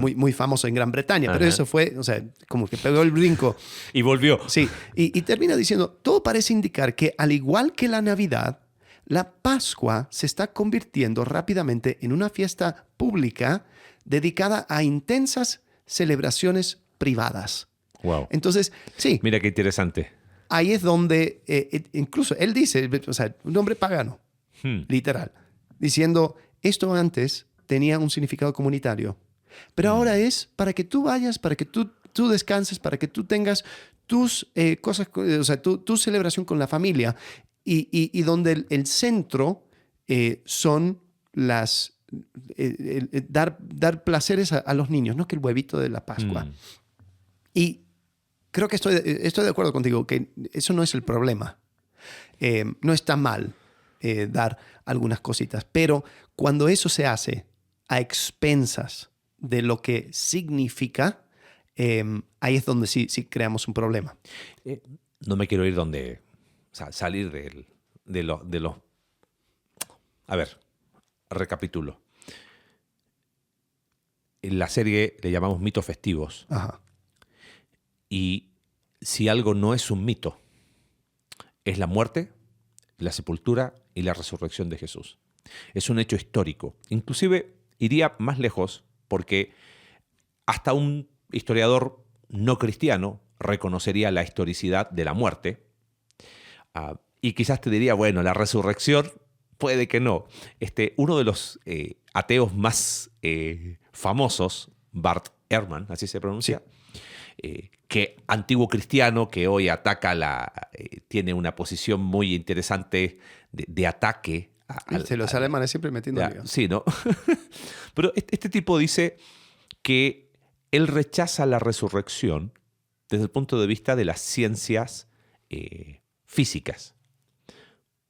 Muy, muy famoso en Gran Bretaña, pero eso fue, o sea, como que pegó el brinco. Y volvió. Sí, y termina diciendo, todo parece indicar que al igual que la Navidad, la Pascua se está convirtiendo rápidamente en una fiesta pública dedicada a intensas celebraciones privadas. Wow. Entonces, sí. Mira qué interesante. Ahí es donde, incluso él dice, o sea, un hombre pagano, literal, diciendo, esto antes tenía un significado comunitario, pero ahora es para que tú vayas, para que tú descanses, para que tú tengas tus cosas, o sea, tu celebración con la familia. Y donde el centro son dar placeres a los niños, no que el huevito de la Pascua. Y creo que estoy de acuerdo contigo, que eso no es el problema. No está mal dar algunas cositas, pero cuando eso se hace a expensas de lo que significa, ahí es donde sí creamos un problema. No me quiero ir donde... O sea, salir de los... A ver, recapitulo. En la serie le llamamos mitos festivos. Ajá. Y si algo no es un mito, es la muerte, la sepultura y la resurrección de Jesús. Es un hecho histórico. Inclusive iría más lejos porque hasta un historiador no cristiano reconocería la historicidad de la muerte. Y quizás te diría, bueno, la resurrección puede que no. Uno de los ateos más famosos, Bart Ehrman, así se pronuncia, que antiguo cristiano que hoy ataca tiene una posición muy interesante de ataque. Los alemanes siempre metiendo líos. Sí, ¿no? Pero este tipo dice que él rechaza la resurrección desde el punto de vista de las ciencias físicas,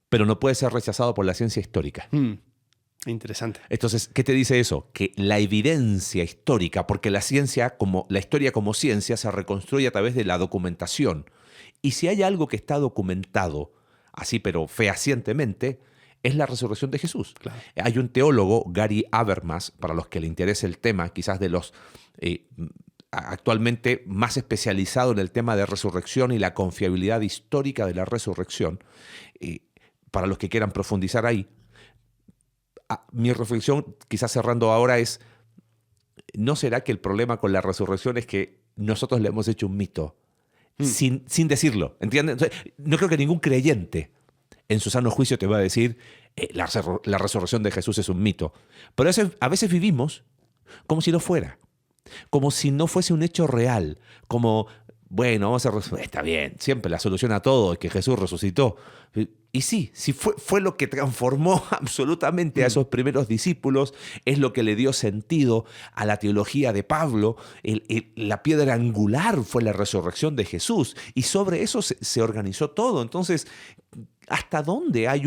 pero no puede ser rechazado por la ciencia histórica. Interesante. Entonces, ¿qué te dice eso? Que la evidencia histórica, porque la historia como ciencia se reconstruye a través de la documentación. Y si hay algo que está documentado, así pero fehacientemente, es la resurrección de Jesús. Claro. Hay un teólogo, Gary Habermas, para los que le interese el tema, quizás de los actualmente más especializado en el tema de resurrección y la confiabilidad histórica de la resurrección, para los que quieran profundizar ahí. Mi reflexión, quizás cerrando ahora, es, ¿no será que el problema con la resurrección es que nosotros le hemos hecho un mito? Sin decirlo, ¿entiendes? No creo que ningún creyente en su sano juicio te va a decir la resurrección de Jesús es un mito. Pero a veces vivimos como si no fuera, como si no fuese un hecho real, como, bueno, está bien, siempre la solución a todo es que Jesús resucitó. Y sí fue lo que transformó absolutamente a esos primeros discípulos, es lo que le dio sentido a la teología de Pablo. La piedra angular fue la resurrección de Jesús y sobre eso se organizó todo. Entonces, ¿hasta dónde hay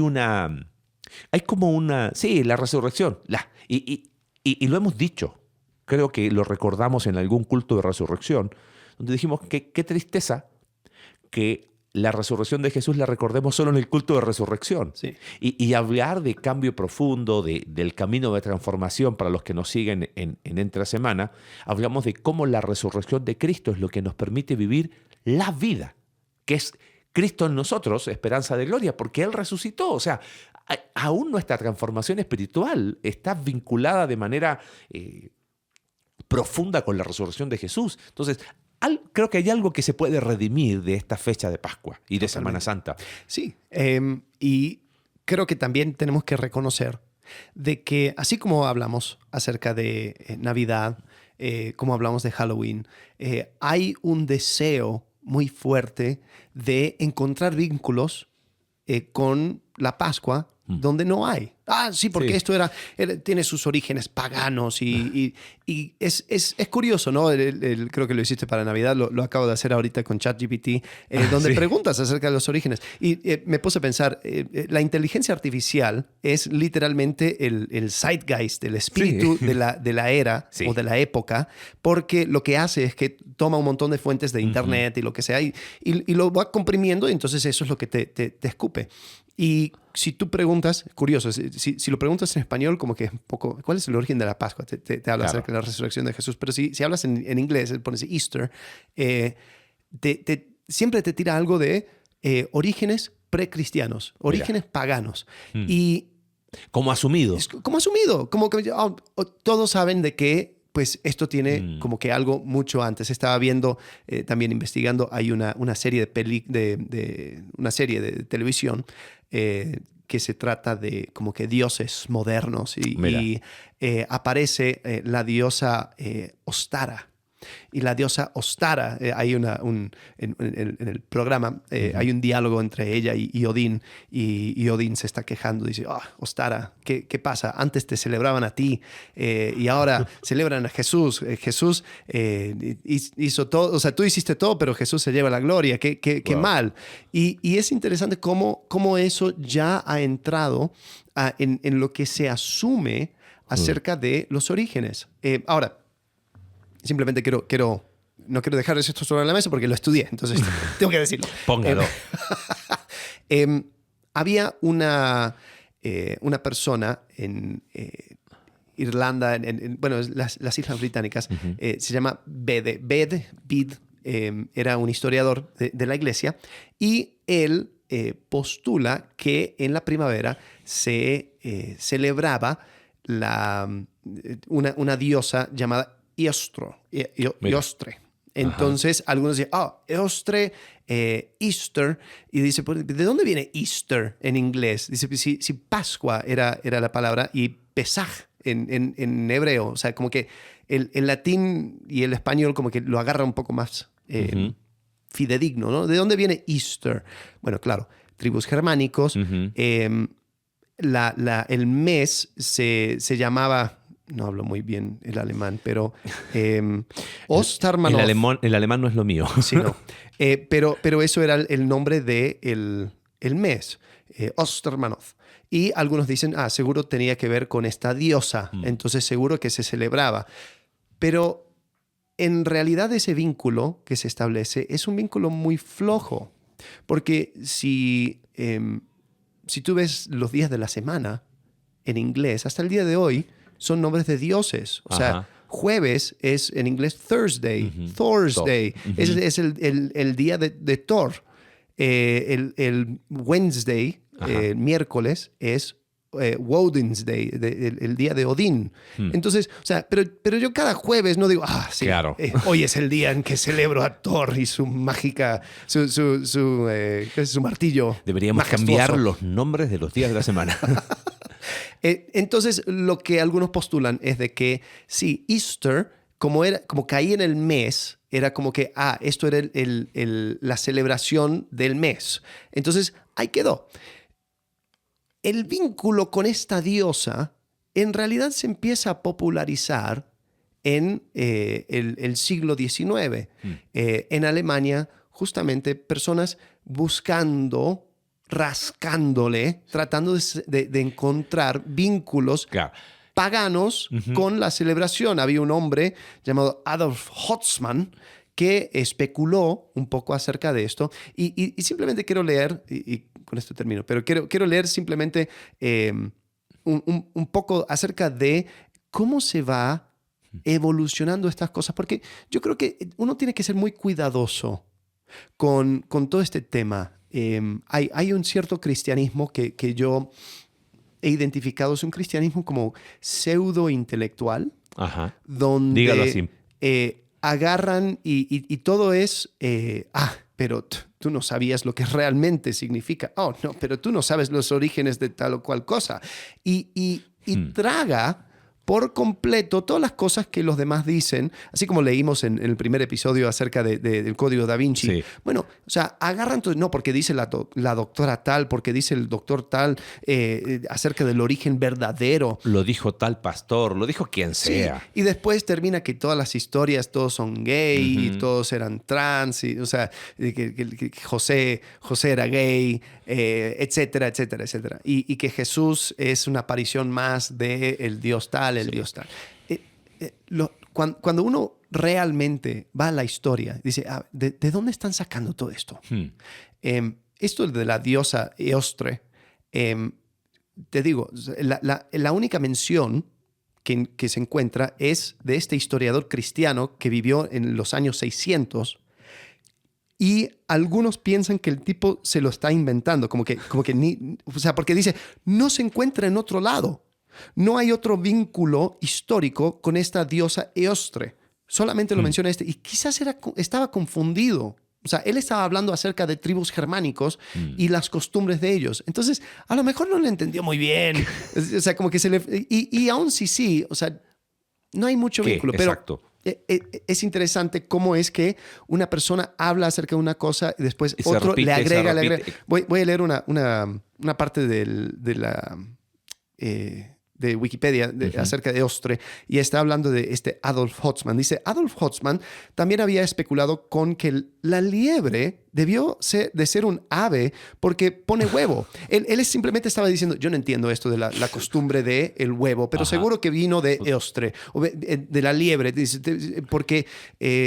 como una... Sí, la resurrección. Y lo hemos dicho. Creo que lo recordamos en algún culto de resurrección, donde dijimos que qué tristeza que la resurrección de Jesús la recordemos solo en el culto de resurrección. Sí. Y hablar de cambio profundo, del camino de transformación para los que nos siguen en Entre Semana, hablamos de cómo la resurrección de Cristo es lo que nos permite vivir la vida, que es Cristo en nosotros, esperanza de gloria, porque Él resucitó. O sea, aún nuestra transformación espiritual está vinculada de manera profunda con la resurrección de Jesús. Entonces, creo que hay algo que se puede redimir de esta fecha de Pascua y de Semana Santa. Sí, y creo que también tenemos que reconocer de que así como hablamos acerca de Navidad, como hablamos de Halloween, hay un deseo muy fuerte de encontrar vínculos con la Pascua donde no hay. Sí, porque esto tiene sus orígenes paganos y es curioso, ¿no? Creo que lo hiciste para Navidad, lo acabo de hacer ahorita con ChatGPT, donde preguntas acerca de los orígenes. Y me puse a pensar, la inteligencia artificial es literalmente el zeitgeist, el espíritu de la era o de la época, porque lo que hace es que toma un montón de fuentes de internet y lo que sea y lo va comprimiendo y entonces eso es lo que te escupe. Y si tú preguntas, curioso, si lo preguntas en español, como que es un poco, ¿cuál es el origen de la Pascua? Te habla acerca de la resurrección de Jesús. Pero si hablas en inglés, pones Easter, siempre te tira algo de orígenes precristianos, orígenes paganos. Y como asumido. Como asumido. Como que todos saben de que pues esto tiene como que algo mucho antes. Estaba viendo, también investigando, hay una serie una serie de televisión que se trata de como que dioses modernos y aparece la diosa Ostara. y la diosa Ostara. Hay en el programa hay un diálogo entre ella y Odín, y Odín se está quejando. Dice, Ostara, ¿qué pasa? Antes te celebraban a ti y ahora celebran a Jesús. Jesús hizo todo, o sea, tú hiciste todo, pero Jesús se lleva la gloria. Qué mal. Y es interesante cómo no ya ha entrado en lo que se asume acerca de los orígenes. Ahora, simplemente no quiero dejar esto sobre la mesa porque lo estudié, entonces tengo que decirlo. Póngalo. Había una persona en Irlanda, bueno, las Islas Británicas, se llama Bede. Era un historiador de la iglesia, y él postula que en la primavera se celebraba una diosa llamada Eostre. Entonces, algunos dicen, Eostre, Easter, y dice, ¿de dónde viene Easter en inglés? Dice, si Pascua era la palabra, y Pesaj en hebreo, o sea, como que el latín y el español como que lo agarra un poco más fidedigno, ¿no? ¿De dónde viene Easter? Bueno, claro, tribus germánicos. El mes se llamaba, no hablo muy bien el alemán, pero Ostermanoth. El alemán no es lo mío. Sí, no. Pero eso era el nombre del el mes, Ostermanoth. Y algunos dicen, seguro tenía que ver con esta diosa, entonces seguro que se celebraba. Pero en realidad ese vínculo que se establece es un vínculo muy flojo, porque si tú ves los días de la semana en inglés, hasta el día de hoy son nombres de dioses. O sea, jueves es en inglés Thursday, Thursday. Es el día de Thor. El Wednesday, miércoles, es Woden's Day, el día de Odín. Entonces, o sea, pero yo cada jueves no digo, sí, claro. Hoy es el día en que celebro a Thor y su mágica, su martillo. Deberíamos cambiar los nombres de los días de la semana. Entonces, lo que algunos postulan es de que sí, Easter, como caía en el mes, era como que, esto era la celebración del mes. Entonces, ahí quedó. El vínculo con esta diosa en realidad se empieza a popularizar en el siglo XIX. En Alemania, justamente, personas buscando, rascándole, tratando de encontrar vínculos paganos con la celebración. Había un hombre llamado Adolf Hotzmann que especuló un poco acerca de esto, y simplemente quiero leer, y con esto termino, pero quiero leer simplemente un poco acerca de cómo se va evolucionando estas cosas, porque yo creo que uno tiene que ser muy cuidadoso con todo este tema. Hay un cierto cristianismo que yo he identificado, es un cristianismo como pseudo-intelectual, donde dígalo así. Agarran y todo es, pero tú no sabías lo que realmente significa. No, pero tú no sabes los orígenes de tal o cual cosa. Y traga por completo todas las cosas que los demás dicen, así como leímos en el primer episodio acerca del Código Da Vinci. Sí. Bueno, o sea, agarran todo, no, porque dice la doctora tal, porque dice el doctor tal, acerca del origen verdadero. Lo dijo tal pastor, lo dijo quien sea. Sí. Y después termina que todas las historias, todos son gay, y todos eran trans, o sea, que José era gay, etcétera, etcétera, etcétera. Y que Jesús es una aparición más del Dios tal, Dios tal. Cuando uno realmente va a la historia, dice, ¿de dónde están sacando todo esto? Esto de la diosa Eostre, te digo, la única mención que se encuentra es de este historiador cristiano que vivió en los años 600, y algunos piensan que el tipo se lo está inventando, como que o sea, porque dice, no se encuentra en otro lado. No hay otro vínculo histórico con esta diosa Eostre. Solamente lo menciona y quizás estaba confundido. O sea, él estaba hablando acerca de tribus germánicos y las costumbres de ellos. Entonces, a lo mejor no le entendió muy bien. O sea, como que y aún sí, o sea, no hay mucho vínculo. Exacto. es interesante cómo es que una persona habla acerca de una cosa y después Y se otro repite, le agrega, se le agrega. repite. Voy a leer una parte de la... de Wikipedia acerca de Eostre, y está hablando de Adolf Hotzmann. Dice, Adolf Hotzmann también había especulado con que la liebre debió de ser un ave porque pone huevo. Él simplemente estaba diciendo, yo no entiendo esto de la costumbre del huevo, pero seguro que vino de Eostre, o de la liebre, porque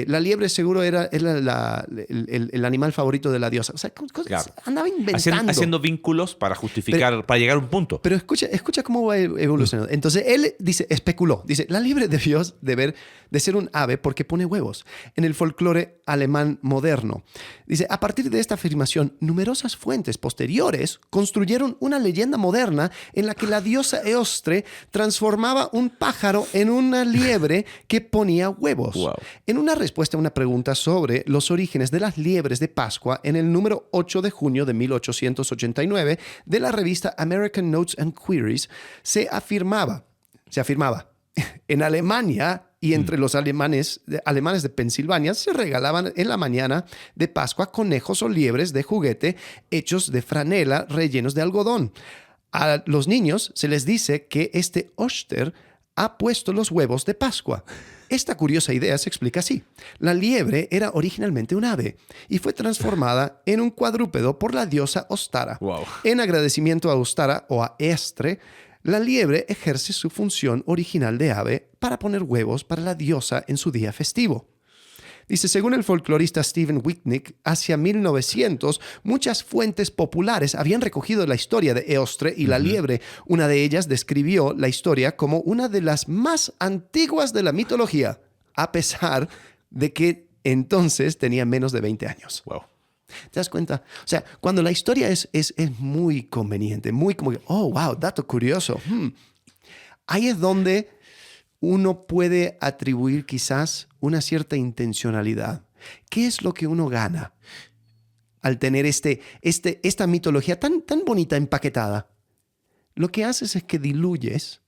la liebre seguro era el animal favorito de la diosa. O sea, Claro. andaba inventando. Haciendo vínculos para justificar, para llegar a un punto. Pero escucha cómo va evolucionando. Entonces, él especuló. Dice, la liebre debió de ser un ave porque pone huevos en el folclore alemán moderno. Dice, a partir de esta afirmación, numerosas fuentes posteriores construyeron una leyenda moderna en la que la diosa Eostre transformaba un pájaro en una liebre que ponía huevos. Wow. En una respuesta a una pregunta sobre los orígenes de las liebres de Pascua, en el número 8 de junio de 1889 de la revista American Notes and Queries, se afirmaba, en Alemania y entre los alemanes de Pensilvania se regalaban en la mañana de Pascua conejos o liebres de juguete hechos de franela rellenos de algodón. A los niños se les dice que Oster ha puesto los huevos de Pascua. Esta curiosa idea se explica así. La liebre era originalmente un ave y fue transformada en un cuadrúpedo por la diosa Ostara. Wow. En agradecimiento a Ostara o a Estre, la liebre ejerce su función original de ave para poner huevos para la diosa en su día festivo. Dice, según el folclorista Stephen Witnick, hacia 1900, muchas fuentes populares habían recogido la historia de Eostre y la liebre. Una de ellas describió la historia como una de las más antiguas de la mitología, a pesar de que entonces tenía menos de 20 años. Wow. ¿Te das cuenta? O sea, cuando la historia es muy conveniente, muy como que, oh, wow, dato curioso. Ahí es donde uno puede atribuir quizás una cierta intencionalidad. ¿Qué es lo que uno gana al tener esta mitología tan bonita empaquetada? Lo que haces es que diluyes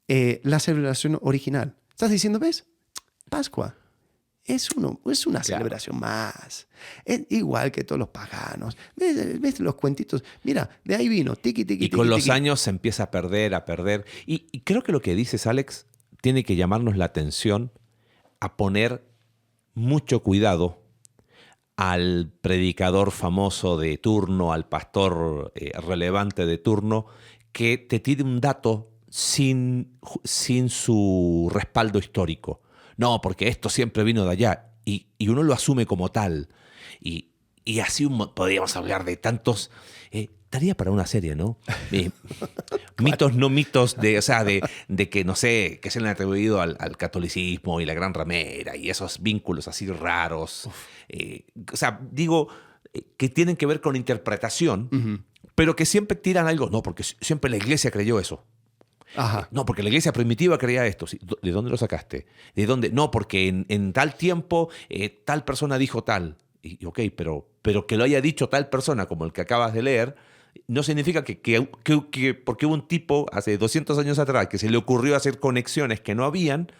la celebración original. Estás diciendo, ¿ves? Pascua. Es una celebración más. Es igual que todos los paganos. ¿Ves los cuentitos? Mira, de ahí vino. Tiki, tiki, Y con los años se empieza a perder. Y creo que lo que dices, Alex, tiene que llamarnos la atención a poner mucho cuidado al predicador famoso de turno, al pastor relevante de turno, que te tire un dato sin su respaldo histórico. No, porque esto siempre vino de allá. Y uno lo asume como tal. Y así podríamos hablar de tantos... Estaría para una serie, ¿no? Mitos, no mitos, de que, no sé, que se le han atribuido al catolicismo y la gran ramera y esos vínculos así raros. Que tienen que ver con interpretación, pero que siempre tiran algo. No, porque siempre la iglesia creyó eso. Ajá. No, porque la iglesia primitiva creía esto. ¿De dónde lo sacaste? ¿De dónde? No, porque en tal tiempo tal persona dijo tal. Y ok, pero que lo haya dicho tal persona como el que acabas de leer, no significa que porque hubo un tipo hace 200 años atrás que se le ocurrió hacer conexiones que no habían,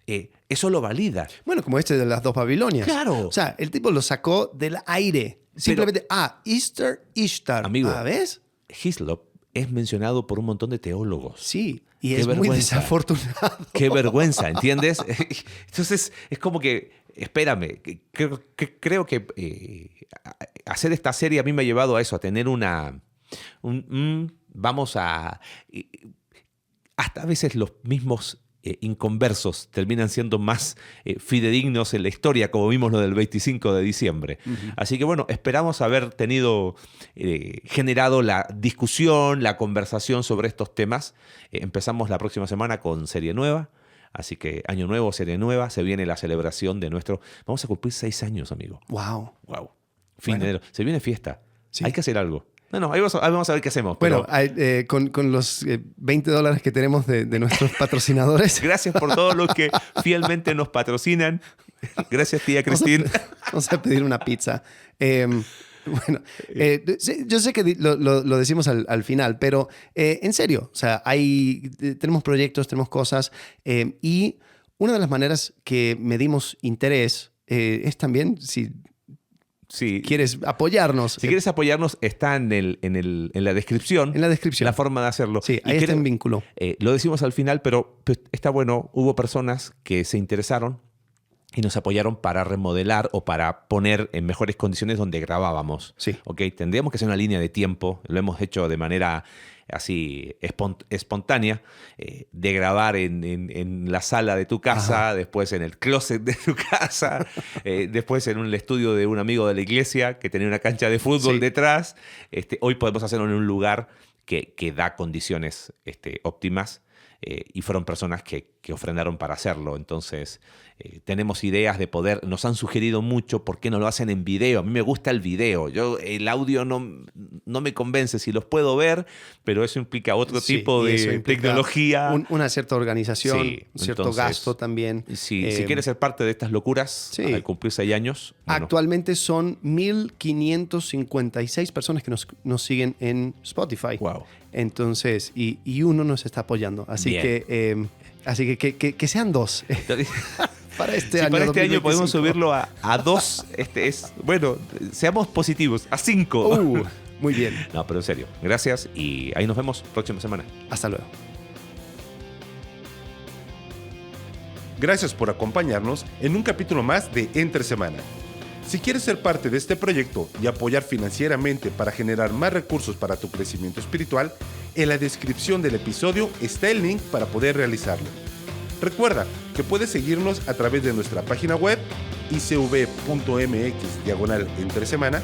eso lo valida. Bueno, como de las dos Babilonias. Claro. O sea, el tipo lo sacó del aire. Simplemente, Easter, Ishtar. Amigo, ¿ves? Hislop es mencionado por un montón de teólogos. Sí, y Qué es muy vergüenza. desafortunado. Qué vergüenza, ¿entiendes? Entonces, es como que, espérame, creo que hacer esta serie a mí me ha llevado a eso, a tener vamos a... hasta a veces los mismos inconversos terminan siendo más fidedignos en la historia, como vimos lo del 25 de diciembre. Así que bueno, esperamos haber generado la discusión, la conversación sobre estos temas. Empezamos la próxima semana con serie nueva. Así que año nuevo, serie nueva, se viene la celebración de nuestro... Vamos a cumplir 6 años, amigo. Wow. Fin de enero. Se viene fiesta. Sí. Hay que hacer algo. No, ahí vamos a ver qué hacemos. Bueno, pero... con los $20 que tenemos de nuestros patrocinadores. Gracias por todos los que fielmente nos patrocinan. Gracias, tía Cristina. Vamos a pedir una pizza. Bueno, yo sé que lo decimos al final, pero en serio, o sea, tenemos proyectos, tenemos cosas y una de las maneras que medimos interés es también si Sí. quieres apoyarnos. Si quieres apoyarnos, está en la descripción. En la descripción. La forma de hacerlo. Sí, ahí está en vínculo. Lo decimos al final, pero pues, está bueno. Hubo personas que se interesaron y nos apoyaron para remodelar o para poner en mejores condiciones donde grabábamos. Sí. ¿Ok? Tendríamos que hacer una línea de tiempo. Lo hemos hecho de manera así espontánea, de grabar en la sala de tu casa, después en el closet de tu casa, después en un estudio de un amigo de la iglesia que tenía una cancha de fútbol detrás. Hoy podemos hacerlo en un lugar que da condiciones óptimas. Y fueron personas que ofrendaron para hacerlo. Entonces, tenemos ideas de poder. Nos han sugerido mucho por qué no lo hacen en video. A mí me gusta el video. El audio no me convence. Si los puedo ver, pero eso implica otro tipo de tecnología. Una cierta organización, un cierto gasto también. Si quieres ser parte de estas locuras, al cumplir 6 años. Bueno. Actualmente son 1,556 personas que nos siguen en Spotify. Wow. Entonces, y uno nos está apoyando. Así que sean 2. Para este año. Para este año podemos subirlo a 2. Bueno, seamos positivos, a 5. Muy bien. No, pero en serio, gracias y ahí nos vemos próxima semana. Hasta luego. Gracias por acompañarnos en un capítulo más de Entre Semana. Si quieres ser parte de este proyecto y apoyar financieramente para generar más recursos para tu crecimiento espiritual, en la descripción del episodio está el link para poder realizarlo. Recuerda que puedes seguirnos a través de nuestra página web icv.mx/entresemana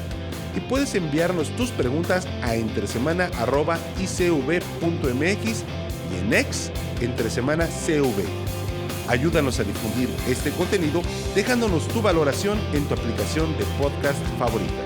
y puedes enviarnos tus preguntas a entresemana@icv.mx y en X, entresemanacv. Ayúdanos a difundir este contenido dejándonos tu valoración en tu aplicación de podcast favorita.